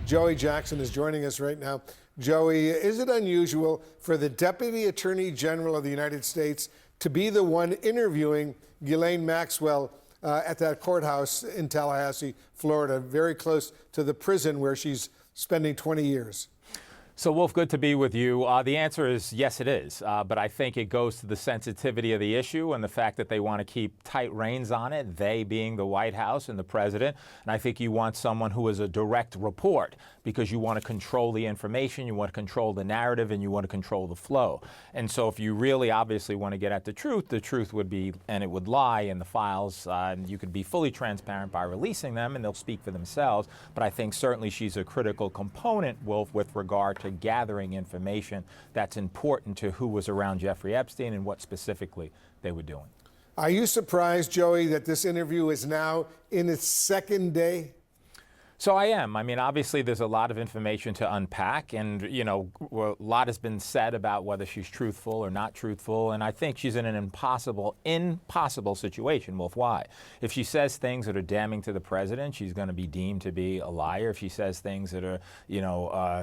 Joey Jackson is joining us right now. Joey, is it unusual for the Deputy Attorney General of the United States to be the one interviewing Ghislaine Maxwell at that courthouse in Tallahassee, Florida, very close to the prison where she's spending 20 years? So, Wolf, good to be with you. The answer is yes, it is. But I think it goes to the sensitivity of the issue and the fact that they want to keep tight reins on it, they being the White House and the president. And I think you want someone who is a direct report because you want to control the information, you want to control the narrative, and you want to control the flow. And so if you really obviously want to get at the truth would be, and it would lie in the files, and you could be fully transparent by releasing them, and they'll speak for themselves. But I think certainly she's a critical component, Wolf, with regard to gathering information that's important to who was around Jeffrey Epstein and what specifically they were doing. Are you surprised, Joey, that this interview is now in its second day? So I am. I mean, obviously, there's a lot of information to unpack, and, you know, a lot has been said about whether she's truthful or not truthful, and I think she's in an impossible situation. Wolf, why? If she says things that are damning to the president, she's going to be deemed to be a liar. If she says things that are,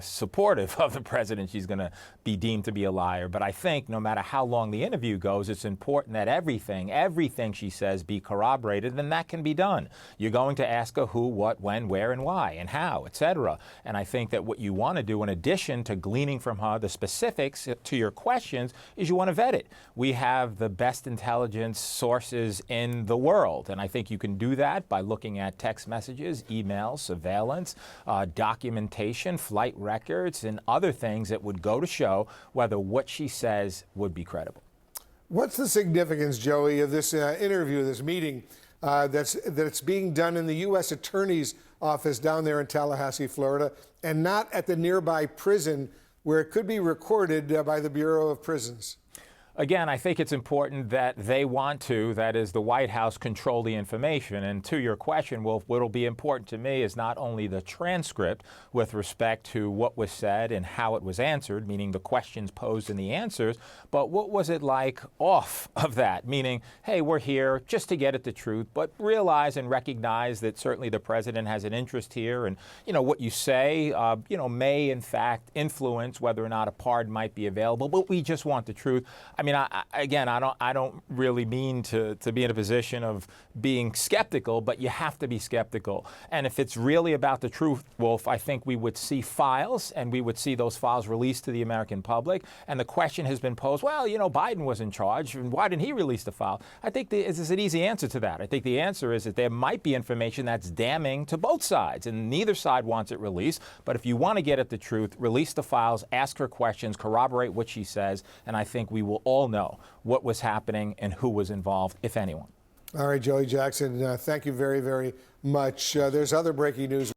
supportive of the president, she's going to be deemed to be a liar. But I think no matter how long the interview goes, it's important that everything she says be corroborated, and that can be done. You're going to ask her who, what, when, where, and why and how, etc. And I think that what you want to do, in addition to gleaning from her the specifics to your questions, is you want to vet it. We have the best intelligence sources in the world, and I think you can do that by looking at text messages, emails, surveillance, documentation, flight records, and other things that would go to show whether what she says would be credible. What's the significance, Joey, of this interview, this meeting that's being done in the U.S. Attorney's office down there in Tallahassee, Florida, and not at the nearby prison where it could be recorded by the Bureau of Prisons? Again, I think it's important that they want to, that is the White House, control the information. And to your question, Wolf, what will be important to me is not only the transcript with respect to what was said and how it was answered, meaning the questions posed and the answers, but what was it like off of that, meaning, hey, we're here just to get at the truth, but realize and recognize that certainly the president has an interest here, and, what you say, may in fact influence whether or not a pardon might be available, but we just want the truth. I mean, I don't really mean to be in a position of being skeptical, but you have to be skeptical. And if it's really about the truth, Wolf, I think we would see files, and we would see those files released to the American public. And the question has been posed, well, Biden was in charge, and why didn't he release the file? I think there's an easy answer to that. I think the answer is that there might be information that's damning to both sides, and neither side wants it released. But if you want to get at the truth, release the files, ask her questions, corroborate what she says, and I think we will all know what was happening and who was involved, if anyone. All right, Joey Jackson, thank you very, very much. There's other breaking news.